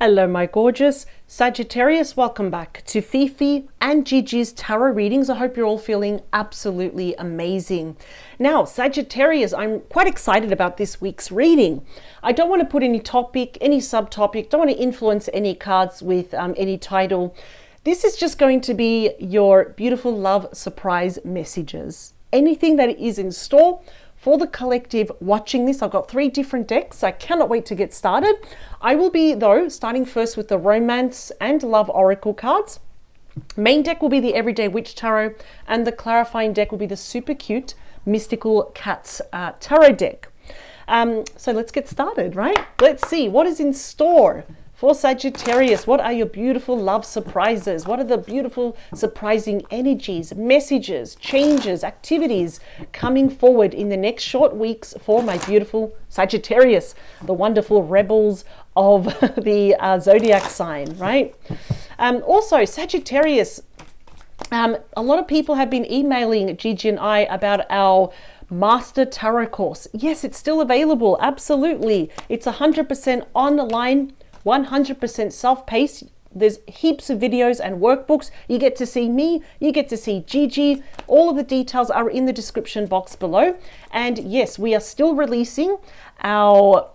Hello, my gorgeous Sagittarius. Welcome back to Fifi and Gigi's tarot readings. I hope you're all feeling absolutely amazing. Now, Sagittarius, I'm quite excited about this week's reading. I don't want to put any topic, any subtopic, don't want to influence any cards with any title. This is just going to be your beautiful love surprise messages. Anything that is in store for the collective watching this. I've got 3 different decks. I cannot wait to get started. I will be, though, starting first with the Romance and Love Oracle cards. Main deck will be the Everyday Witch Tarot, and the clarifying deck will be the super cute Mystical Cats Tarot deck. So let's get started, right? Let's see what is in store for Sagittarius. What are your beautiful love surprises? What are the beautiful surprising energies, messages, changes, activities coming forward in the next short weeks for my beautiful Sagittarius, the wonderful rebels of the zodiac sign, right? Also, Sagittarius, a lot of people have been emailing Gigi and I about our Master Tarot course. Yes, it's still available. Absolutely. It's 100% online. 100% self-paced. There's heaps of videos and workbooks. You get to see me, you get to see Gigi. All of the details are in the description box below. And yes, we are still releasing our,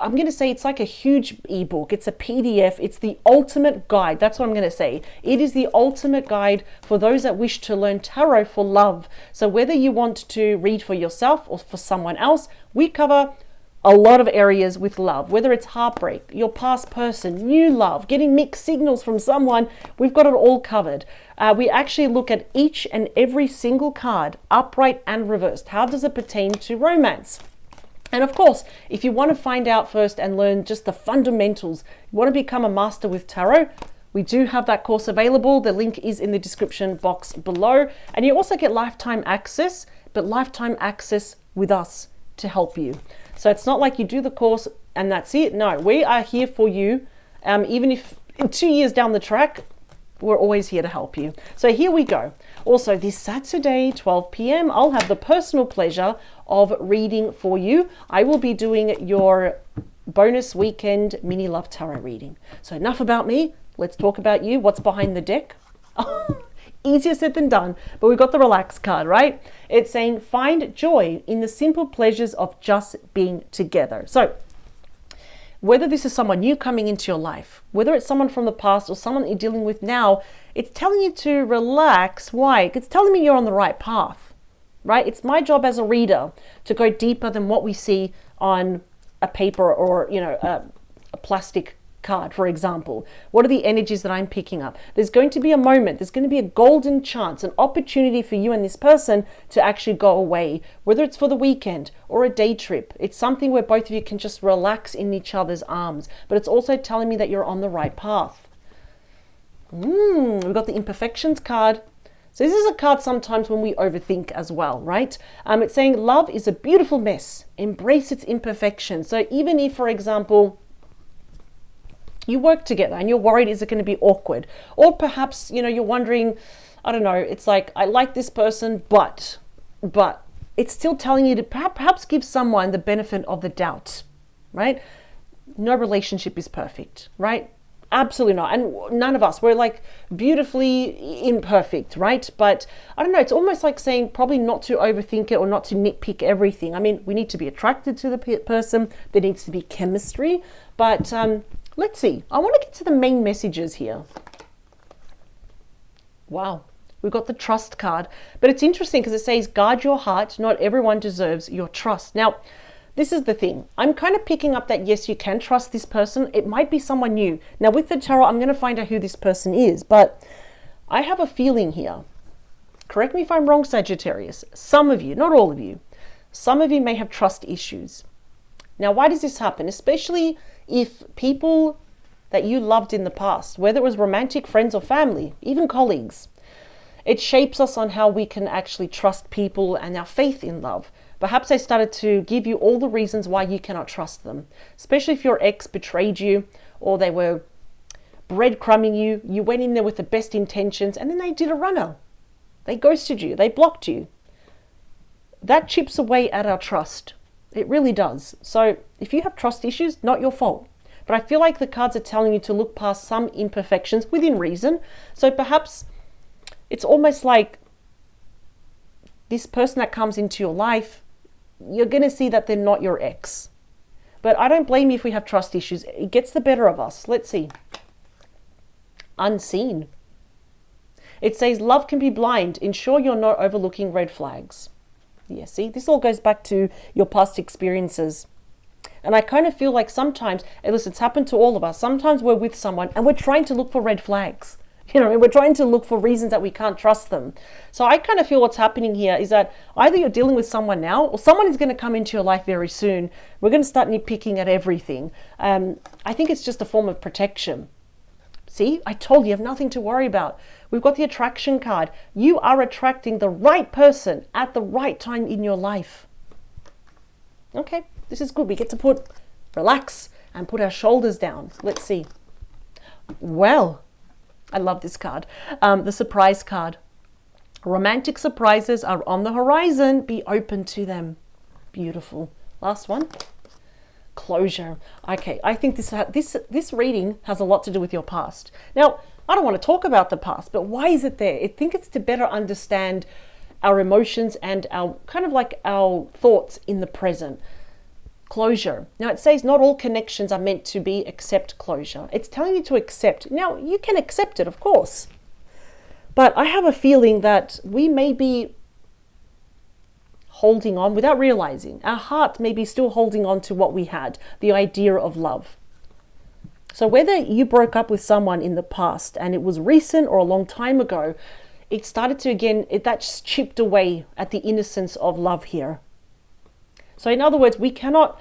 I'm going to say it's like a huge ebook. It's a PDF. It's the ultimate guide. That's what I'm going to say. It is the ultimate guide for those that wish to learn tarot for love. So whether you want to read for yourself or for someone else, we cover a lot of areas with love, whether it's heartbreak, your past person, new love, getting mixed signals from someone. We've got it all covered. We actually look at each and every single card, upright and reversed. How does it pertain to romance? And of course, if you want to find out first and learn just the fundamentals, you want to become a master with tarot, we do have that course available. The link is in the description box below. And you also get lifetime access, but lifetime access with us to help you. So it's not like you do the course and that's it. No, we are here for you. Even if in 2 years down the track, we're always here to help you. So here we go. Also this Saturday, 12 p.m., I'll have the personal pleasure of reading for you. I will be doing your bonus weekend mini love tarot reading. So enough about me. Let's talk about you. What's behind the deck? Easier said than done, but we've got the relax card, right? It's saying find joy in the simple pleasures of just being together. So whether this is someone new coming into your life, whether it's someone from the past or someone that you're dealing with now, it's telling you to relax. Why? It's telling me you're on the right path, right? It's my job as a reader to go deeper than what we see on a paper or, you know, a plastic card, for example. What are the energies that I'm picking up? There's going to be a moment, there's going to be a golden chance, an opportunity for you and this person to actually go away, whether it's for the weekend or a day trip. It's something where both of you can just relax in each other's arms, but it's also telling me that you're on the right path. We've got the imperfections card. So this is a card sometimes when we overthink as well, right? It's saying love is a beautiful mess. Embrace its imperfections. So even if, for example, you work together and you're worried, is it going to be awkward? Or perhaps, you know, you're wondering, I don't know, it's like, I like this person, but it's still telling you to perhaps give someone the benefit of the doubt, right? No relationship is perfect, right? Absolutely not. And none of us, we're like beautifully imperfect, right? But I don't know, it's almost like saying probably not to overthink it or not to nitpick everything. I mean, we need to be attracted to the person. There needs to be chemistry, but let's see. I want to get to the main messages here. Wow. We've got the trust card, but it's interesting because it says, guard your heart. Not everyone deserves your trust. Now, this is the thing. I'm kind of picking up that, yes, you can trust this person. It might be someone new. Now, with the tarot, I'm going to find out who this person is, but I have a feeling here. Correct me if I'm wrong, Sagittarius. Some of you, not all of you, some of you may have trust issues. Now, why does this happen? Especially if people that you loved in the past, whether it was romantic, friends or family, even colleagues, it shapes us on how we can actually trust people and our faith in love. Perhaps they started to give you all the reasons why you cannot trust them, especially if your ex betrayed you or they were breadcrumbing you. You went in there with the best intentions and then they did a runner. They ghosted you. They blocked you. That chips away at our trust. It really does. So if you have trust issues, not your fault. But I feel like the cards are telling you to look past some imperfections within reason. So perhaps it's almost like this person that comes into your life, you're going to see that they're not your ex. But I don't blame you if we have trust issues. It gets the better of us. Let's see. Unseen. It says love can be blind. Ensure you're not overlooking red flags. Yeah, see, this all goes back to your past experiences. And I kind of feel like sometimes, and listen, it's happened to all of us, sometimes we're with someone and we're trying to look for red flags. You know, we're trying to look for reasons that we can't trust them. So I kind of feel what's happening here is that either you're dealing with someone now, or someone is going to come into your life very soon. We're going to start nitpicking at everything. I think it's just a form of protection. See, I told you have nothing to worry about. We've got the attraction card. You are attracting the right person at the right time in your life. Okay, this is good. We get to relax and put our shoulders down. Let's see. Well, I love this card. The surprise card. Romantic surprises are on the horizon. Be open to them. Beautiful. Last one. Closure. Okay, I think this reading has a lot to do with your past. Now, I don't want to talk about the past, but why is it there? I think it's to better understand our emotions and our kind of like our thoughts in the present. Closure. Now it says not all connections are meant to be accept closure. It's telling you to accept. Now you can accept it, of course. But I have a feeling that we may be holding on without realizing. Our heart may be still holding on to what we had, the idea of love. So whether you broke up with someone in the past and it was recent or a long time ago, it started to that just chipped away at the innocence of love here. So in other words, we cannot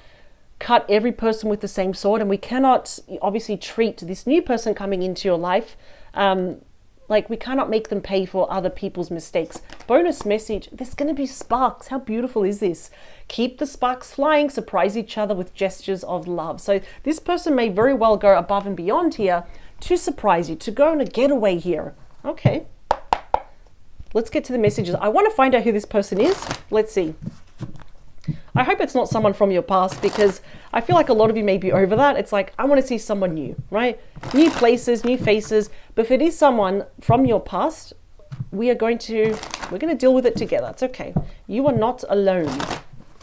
cut every person with the same sword, and we cannot obviously treat this new person coming into your life like we cannot make them pay for other people's mistakes. Bonus message, there's going to be sparks. How beautiful is this? Keep the sparks flying, surprise each other with gestures of love. So this person may very well go above and beyond here to surprise you, to go on a getaway here. Okay. Let's get to the messages. I want to find out who this person is. Let's see. I hope it's not someone from your past, because I feel like a lot of you may be over that. It's like, I want to see someone new, right? New places, new faces. But if it is someone from your past, we're going to deal with it together. It's okay. You are not alone.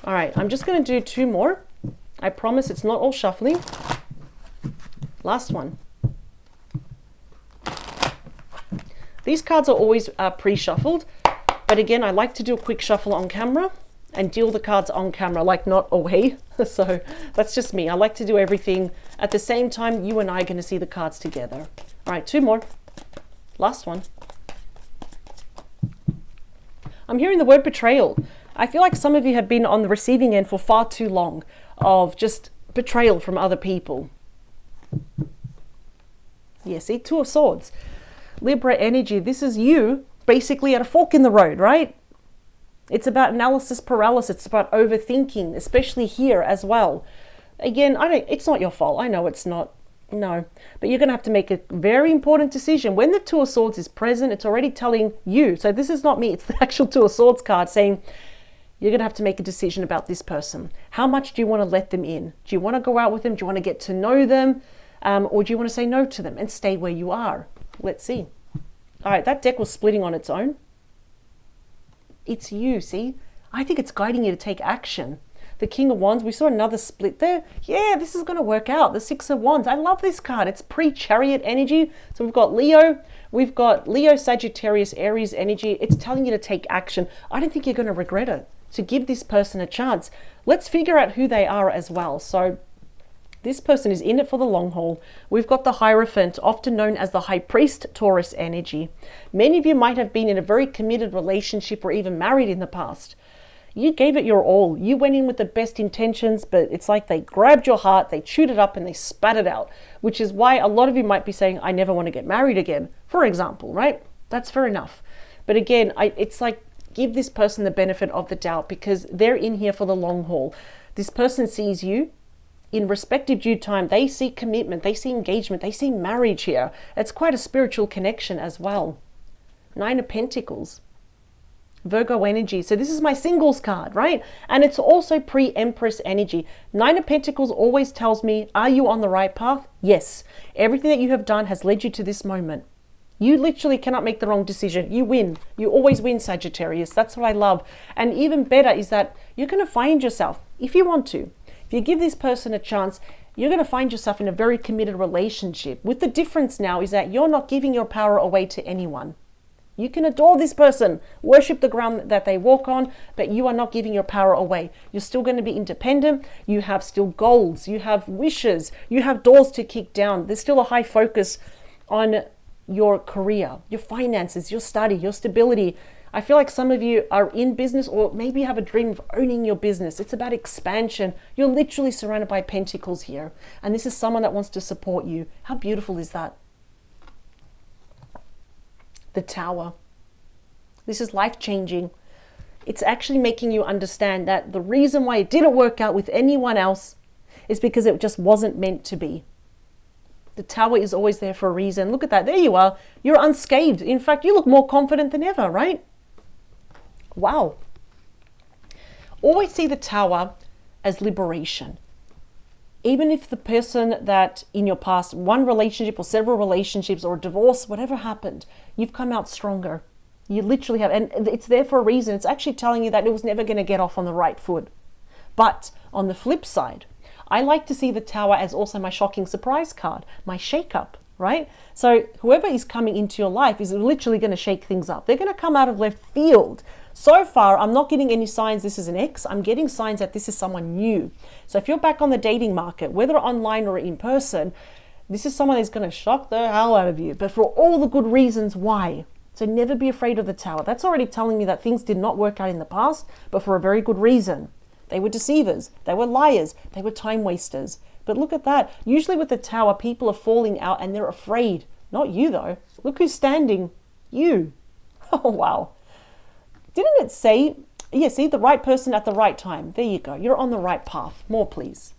All right, I'm just going to do 2 more. I promise it's not all shuffling. Last one. These cards are always pre-shuffled, but again, I like to do a quick shuffle on camera and deal the cards on camera, like not away. So that's just me. I like to do everything at the same time. You and I are going to see the cards together. All right, 2 more. Last one. I'm hearing the word betrayal. I feel like some of you have been on the receiving end for far too long of just betrayal from other people. Yeah, see, 2 of Swords. Libra energy. This is you basically at a fork in the road, right? It's about analysis paralysis. It's about overthinking, especially here as well. Again, it's not your fault. I know it's not. No. But you're going to have to make a very important decision. When the 2 of Swords is present, it's already telling you. So this is not me. It's the actual 2 of Swords card saying you're going to have to make a decision about this person. How much do you want to let them in? Do you want to go out with them? Do you want to get to know them? Or do you want to say no to them and stay where you are? Let's see. All right, that deck was splitting on its own. It's you, see? I think it's guiding you to take action. The King of Wands, we saw another split there. Yeah, this is going to work out. The 6 of Wands. I love this card. It's pre-Chariot energy. So we've got Leo, Sagittarius, Aries energy. It's telling you to take action. I don't think you're going to regret it. To give this person a chance. Let's figure out who they are as well. So this person is in it for the long haul. We've got the Hierophant, often known as the High Priest, Taurus energy. Many of you might have been in a very committed relationship or even married in the past. You gave it your all. You went in with the best intentions, but it's like they grabbed your heart, they chewed it up and they spat it out, which is why a lot of you might be saying, I never want to get married again, for example, right? That's fair enough. But again, it's like, give this person the benefit of the doubt, because they're in here for the long haul. This person sees you. In respective due time, they see commitment, they see engagement, they see marriage here. It's quite a spiritual connection as well. 9 of Pentacles. Virgo energy. So this is my singles card, right? And it's also pre-Empress energy. Nine of Pentacles always tells me, are you on the right path? Yes. Everything that you have done has led you to this moment. You literally cannot make the wrong decision. You win. You always win, Sagittarius. That's what I love. And even better is that you're going to find yourself, if you want to, if you give this person a chance, you're going to find yourself in a very committed relationship. With the difference now is that you're not giving your power away to anyone. You can adore this person, worship the ground that they walk on, but you are not giving your power away. You're still going to be independent. You have still goals. You have wishes. You have doors to kick down. There's still a high focus on your career, your finances, your study, your stability. I feel like some of you are in business, or maybe you have a dream of owning your business. It's about expansion. You're literally surrounded by pentacles here. And this is someone that wants to support you. How beautiful is that? The Tower. This is life-changing. It's actually making you understand that the reason why it didn't work out with anyone else is because it just wasn't meant to be. The Tower is always there for a reason. Look at that. There you are. You're unscathed. In fact, you look more confident than ever, right? Wow. Always see the Tower as liberation. Even if the person that in your past, one relationship or several relationships or a divorce, whatever happened, you've come out stronger. You literally have. And it's there for a reason. It's actually telling you that it was never going to get off on the right foot. But on the flip side, I like to see the Tower as also my shocking surprise card, my shake-up, right? So whoever is coming into your life is literally going to shake things up. They're going to come out of left field. So far, I'm not getting any signs this is an ex. I'm getting signs that this is someone new. So if you're back on the dating market, whether online or in person, this is someone that's going to shock the hell out of you, but for all the good reasons why. So never be afraid of the Tower. That's already telling me that things did not work out in the past, but for a very good reason. They were deceivers, they were liars, they were time wasters. But look at that. Usually with the Tower, people are falling out and they're afraid. Not you though. Look who's standing. You. Oh, wow. Didn't it say, yeah, see, the right person at the right time. There you go. You're on the right path. More, please.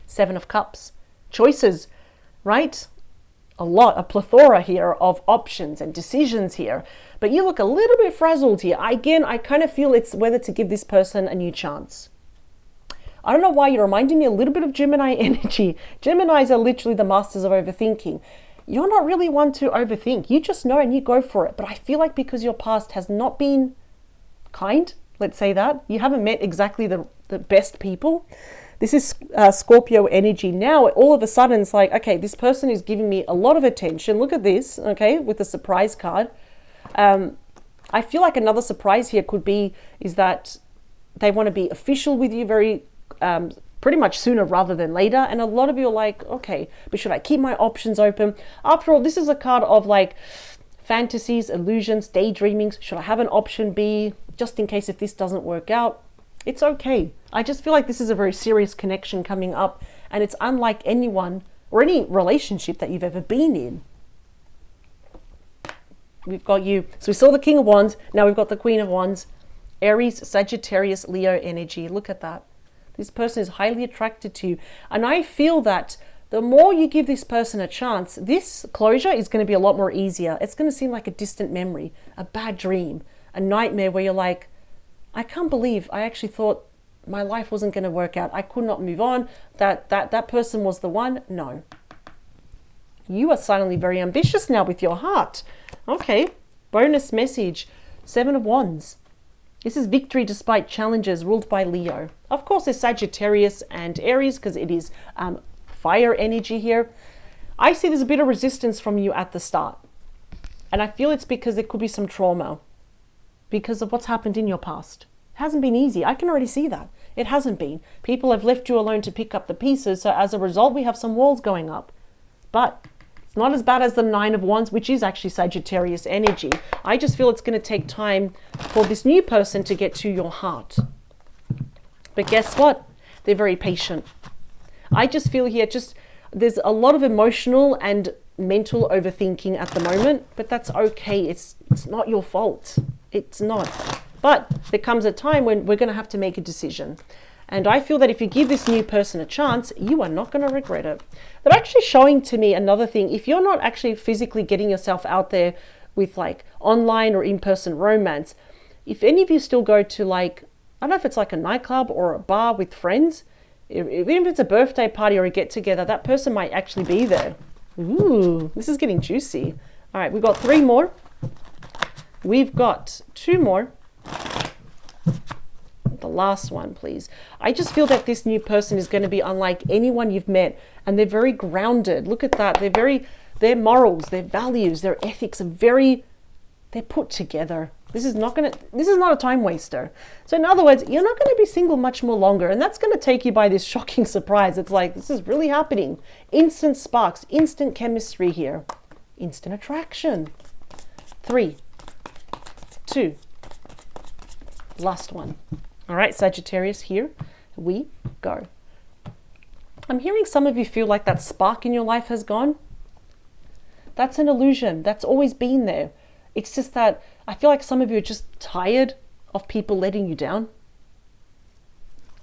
Seven of Cups. Choices, right? A plethora here of options and decisions here. But you look a little bit frazzled here. Again, I kind of feel it's whether to give this person a new chance. I don't know why you're reminding me a little bit of Gemini energy. Geminis are literally the masters of overthinking. You're not really one to overthink. You just know and you go for it. But I feel like because your past has not been kind, let's say that, you haven't met exactly the best people. This is Scorpio energy. Now, all of a sudden, it's like, okay, this person is giving me a lot of attention. Look at this, okay, with the surprise card. I feel like another surprise here could be is that they want to be official with you very pretty much sooner rather than later. And a lot of you are like, okay, but should I keep my options open? After all, this is a card of like fantasies, illusions, daydreamings. Should I have an option B just in case if this doesn't work out? It's okay. I just feel like this is a very serious connection coming up, and it's unlike anyone or any relationship that you've ever been in. We've got you. So we saw the King of Wands. Now we've got the Queen of Wands. Aries, Sagittarius, Leo energy. Look at that. This person is highly attracted to you. And I feel that the more you give this person a chance, this closure is going to be a lot more easier. It's going to seem like a distant memory, a bad dream, a nightmare where you're like, I can't believe I actually thought my life wasn't going to work out. I could not move on. That person was the one. No. You are suddenly very ambitious now with your heart. Okay. Bonus message. Seven of Wands. This is victory despite challenges, ruled by Leo. Of course, there's Sagittarius and Aries because it is fire energy here. I see there's a bit of resistance from you at the start. And I feel it's because there could be some trauma because of what's happened in your past. It hasn't been easy. I can already see that. It hasn't been. People have left you alone to pick up the pieces. So as a result, we have some walls going up. But it's not as bad as the Nine of Wands, which is actually Sagittarius energy. I just feel it's going to take time for this new person to get to your heart. But guess what? They're very patient. I just feel here, there's a lot of emotional and mental overthinking at the moment, but that's okay. It's not your fault. It's not. But there comes a time when we're going to have to make a decision. And I feel that if you give this new person a chance, you are not going to regret it. They're actually showing to me another thing. If you're not actually physically getting yourself out there with like online or in-person romance, if any of you still go to like, I don't know if it's like a nightclub or a bar with friends, even if it's a birthday party or a get together, that person might actually be there. Ooh, this is getting juicy. All right, we've got 3 more. We've got 2 more. The last one, please. I just feel that this new person is going to be unlike anyone you've met, and they're very grounded. Look at that. Their morals, their values, their ethics are they're put together. This is not a time waster. So in other words, you're not going to be single much more longer, and that's going to take you by this shocking surprise. It's like, this is really happening. Instant sparks, instant chemistry here, instant attraction. 3, 2, last one. All right, Sagittarius, here we go. I'm hearing some of you feel like that spark in your life has gone. That's an illusion. That's always been there. It's just that I feel like some of you are just tired of people letting you down.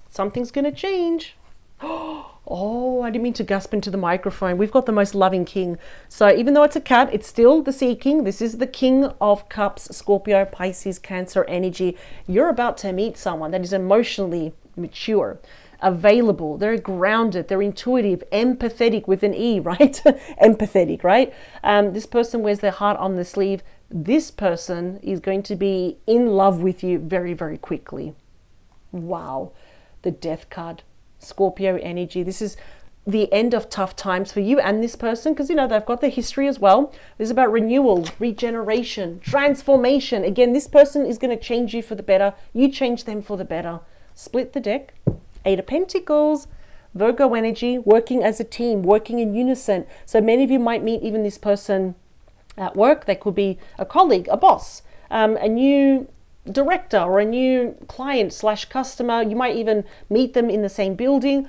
Something's going to change. Oh, I didn't mean to gasp into the microphone. We've got the most loving king. So even though it's a cat, it's still the Sea King. This is the King of Cups, Scorpio, Pisces, Cancer energy. You're about to meet someone that is emotionally mature, available. They're grounded. They're intuitive, empathetic with an E, right? Empathetic, right? This person wears their heart on the sleeve. This person is going to be in love with you very, very quickly. Wow. The Death card. Scorpio energy. This is the end of tough times for you and this person, because, you know, they've got their history as well. This is about renewal, regeneration, transformation. Again, this person is going to change you for the better. You change them for the better. Split the deck. 8 of Pentacles. Virgo energy, working as a team, working in unison. So many of you might meet even this person at work. They could be a colleague, a boss, a new director or a new client / customer. You might even meet them in the same building.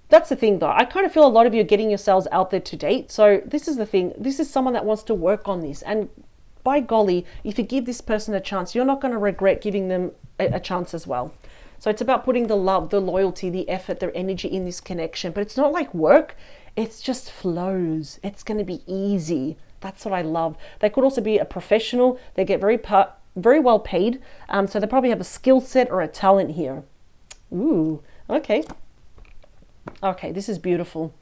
That's the thing though. I kind of feel a lot of you are getting yourselves out there to date. So this is the thing. This is someone that wants to work on this. And by golly, if you give this person a chance, you're not going to regret giving them a chance as well. So it's about putting the love, the loyalty, the effort, their energy in this connection. But it's not like work. It's just flows. It's going to be easy. That's what I love. They could also be a professional. They get very well paid. So they probably have a skill set or a talent here. Ooh, okay. Okay, this is beautiful.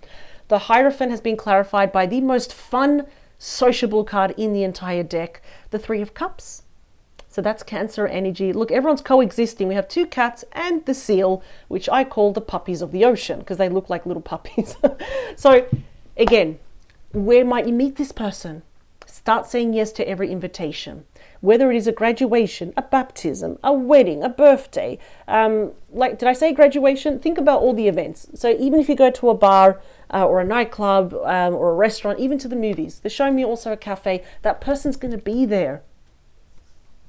The Hierophant has been clarified by the most fun, sociable card in the entire deck. The 3 of Cups. So that's Cancer energy. Look, everyone's coexisting. We have 2 cats and the seal, which I call the puppies of the ocean because they look like little puppies. So again, where might you meet this person? Start saying yes to every invitation. Whether it is a graduation, a baptism, a wedding, a birthday. Like, did I say graduation? Think about all the events. So even if you go to a bar or a nightclub or a restaurant, even to the movies, the Show Me also a cafe, that person's going to be there.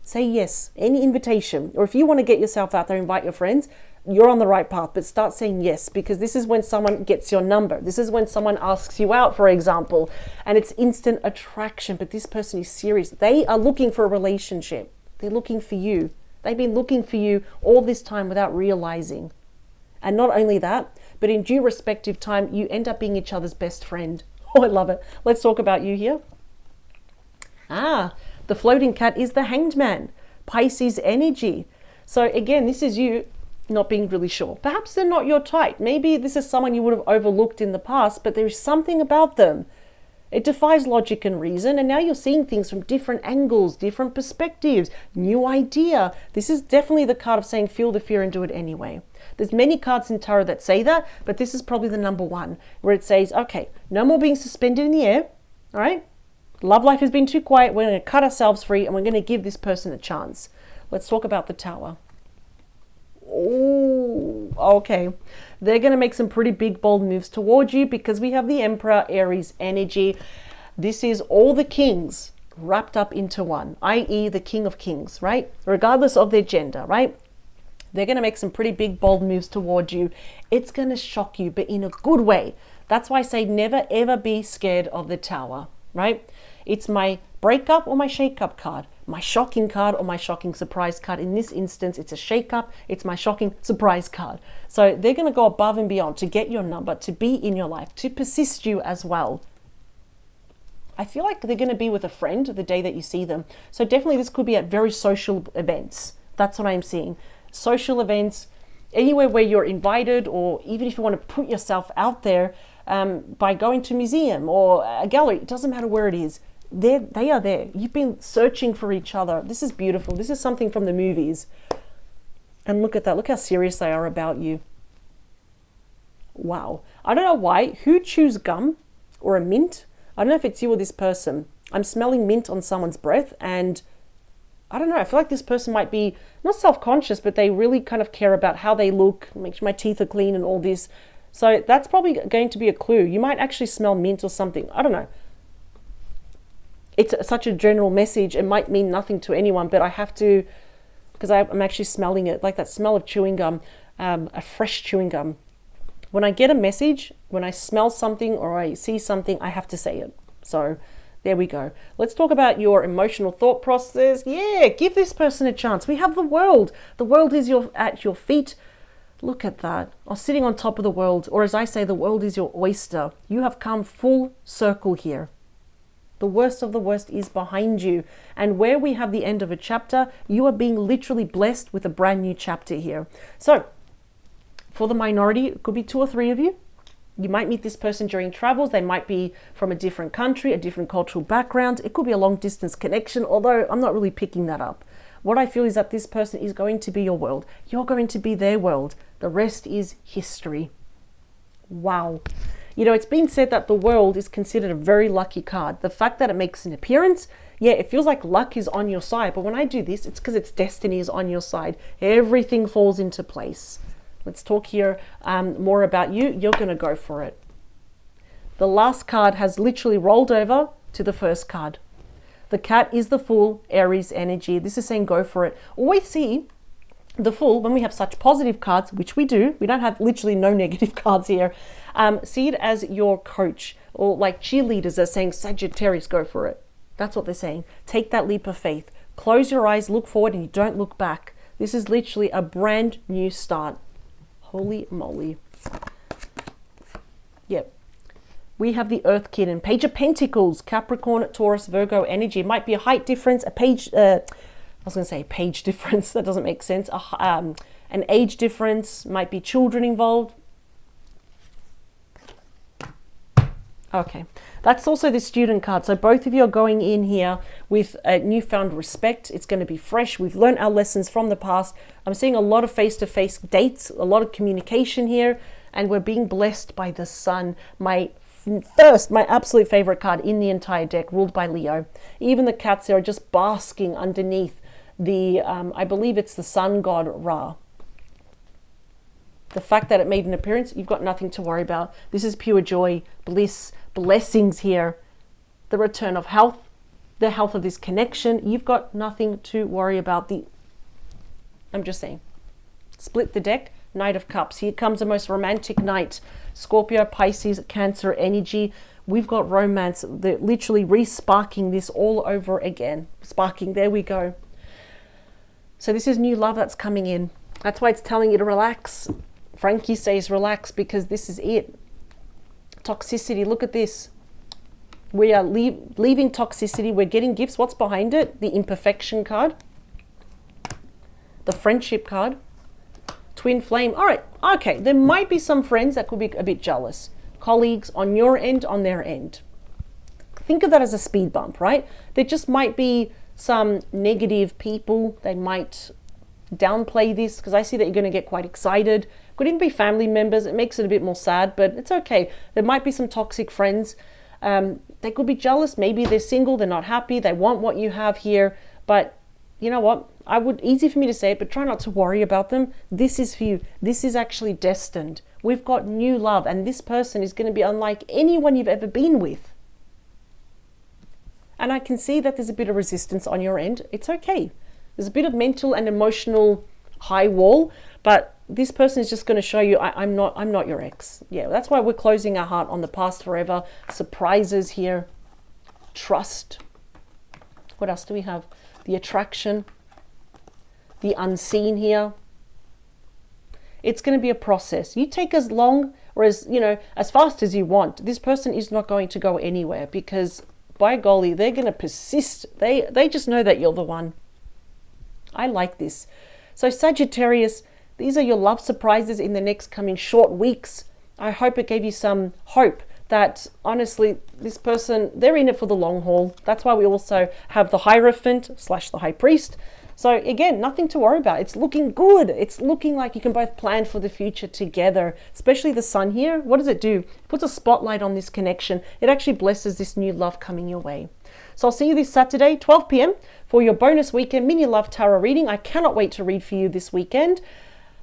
Say yes, any invitation. Or if you want to get yourself out there, invite your friends, you're on the right path, but start saying yes, because this is when someone gets your number. This is when someone asks you out, for example, and it's instant attraction, but this person is serious. They are looking for a relationship. They're looking for you. They've been looking for you all this time without realizing. And not only that, but in due respective time, you end up being each other's best friend. Oh, I love it. Let's talk about you here. The floating cat is the Hanged Man, Pisces energy. So again, this is you not being really sure. Perhaps they're not your type. Maybe this is someone you would have overlooked in the past, but there is something about them. It defies logic and reason, and now you're seeing things from different angles, different perspectives, new idea. This is definitely the card of saying feel the fear and do it anyway. There's many cards in tarot that say that, but this is probably the number one, where it says, okay, no more being suspended in the air, all right? Love life has been too quiet. We're going to cut ourselves free and we're going to give this person a chance. Let's talk about the Tower. Oh, okay. They're going to make some pretty big, bold moves towards you because we have the Emperor, Aries energy. This is all the kings wrapped up into one, i.e. the King of Kings, right? Regardless of their gender, right? They're going to make some pretty big, bold moves towards you. It's going to shock you, but in a good way. That's why I say never, ever be scared of the Tower, right? It's my breakup or my shake-up card, my shocking card or my shocking surprise card. In this instance, it's a shake-up. It's my shocking surprise card. So they're going to go above and beyond to get your number, to be in your life, to persist you as well. I feel like they're going to be with a friend the day that you see them. So definitely this could be at very social events. That's what I'm seeing. Social events, anywhere where you're invited, or even if you want to put yourself out there by going to a museum or a gallery, it doesn't matter where it is. They are there. You've been searching for each other. This is beautiful. This is something from the movies. And look at that. Look how serious they are about you. Wow. I don't know why. Who chews gum or a mint? I don't know if it's you or this person. I'm smelling mint on someone's breath, and I don't know. I feel like this person might be not self-conscious, but they really kind of care about how they look, make sure my teeth are clean and all this. So that's probably going to be a clue. You might actually smell mint or something. I don't know. It's such a general message. It might mean nothing to anyone, but I have to, because I'm actually smelling it, like that smell of chewing gum, a fresh chewing gum. When I get a message, when I smell something or I see something, I have to say it. So there we go. Let's talk about your emotional thought process. Yeah, give this person a chance. We have the world. The world is at your feet. Look at that. Or sitting on top of the world. Or as I say, the world is your oyster. You have come full circle here. The worst of the worst is behind you. And where we have the end of a chapter, you are being literally blessed with a brand new chapter here. So for the minority, it could be 2 or 3 of you. You might meet this person during travels. They might be from a different country, a different cultural background. It could be a long distance connection, although I'm not really picking that up. What I feel is that this person is going to be your world. You're going to be their world. The rest is history. Wow. You know, it's been said that the world is considered a very lucky card. The fact that it makes an appearance, yeah, it feels like luck is on your side. But when I do this, it's because its destiny is on your side. Everything falls into place. Let's talk here more about you. You're going to go for it. The last card has literally rolled over to the first card. The cat is the Fool, Aries energy. This is saying go for it. Always see the Fool when we have such positive cards, which we do. We don't have literally no negative cards here. See it as your coach, or like cheerleaders are saying, Sagittarius, go for it. That's what they're saying. Take that leap of faith. Close your eyes, look forward, and you don't look back. This is literally a brand new start. Holy moly. Yep. We have the Earth Kid and Page of Pentacles, Capricorn, Taurus, Virgo energy. It might be a height difference, a page, I was going to say page difference. That doesn't make sense. An age difference, might be children involved. Okay, that's also the student card. So both of you are going in here with a newfound respect. It's going to be fresh. We've learned our lessons from the past. I'm seeing a lot of face-to-face dates, a lot of communication here, and we're being blessed by the sun. My absolute favorite card in the entire deck, ruled by Leo. Even the cats there are just basking underneath the, I believe it's the sun god Ra. The fact that it made an appearance, you've got nothing to worry about. This is pure joy, bliss, blessings here. The return of health, the health of this connection. You've got nothing to worry about. I'm just saying. Split the deck, Knight of Cups. Here comes the most romantic night. Scorpio, Pisces, Cancer energy. We've got romance. They're literally re-sparking this all over again. Sparking, there we go. So this is new love that's coming in. That's why it's telling you to relax. Frankie says relax because this is it. Toxicity, look at this. We are leaving toxicity. We're getting gifts. What's behind it? The imperfection card. The friendship card. Twin flame. All right. Okay. There might be some friends that could be a bit jealous. Colleagues on your end, on their end. Think of that as a speed bump, right? There just might be some negative people. They might downplay this because I see that you're going to get quite excited. Could even be family members. It makes it a bit more sad, but it's okay. There might be some toxic friends. They could be jealous. Maybe they're single. They're not happy. They want what you have here. But you know what? Easy for me to say it, but try not to worry about them. This is for you. This is actually destined. We've got new love, and this person is going to be unlike anyone you've ever been with. And I can see that there's a bit of resistance on your end. It's okay. There's a bit of mental and emotional high wall, but this person is just going to show you, I'm not your ex. Yeah, that's why we're closing our heart on the past forever. Surprises here. Trust. What else do we have? The attraction. The unseen here. It's going to be a process. You take as long or as fast as you want. This person is not going to go anywhere because by golly, they're going to persist. They just know that you're the one. I like this. So Sagittarius, these are your love surprises in the next coming short weeks. I hope it gave you some hope that honestly, this person, they're in it for the long haul. That's why we also have the Hierophant / the High Priest. So again, nothing to worry about. It's looking good. It's looking like you can both plan for the future together, especially the Sun here. What does it do? It puts a spotlight on this connection. It actually blesses this new love coming your way. So I'll see you this Saturday, 12 p.m. for your bonus weekend mini love tarot reading. I cannot wait to read for you this weekend.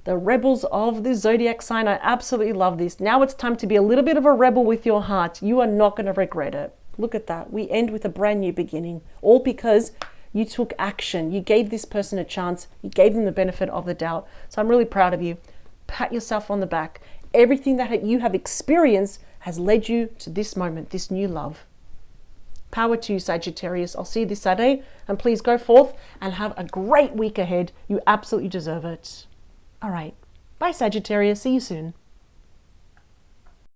The rebels of the zodiac sign. I absolutely love this. Now it's time to be a little bit of a rebel with your heart. You are not going to regret it. Look at that. We end with a brand new beginning, all because you took action. You gave this person a chance. You gave them the benefit of the doubt. So I'm really proud of you. Pat yourself on the back. Everything that you have experienced has led you to this moment, this new love. Power to you, Sagittarius. I'll see you this Saturday. And please go forth and have a great week ahead. You absolutely deserve it. All right. Bye, Sagittarius. See you soon.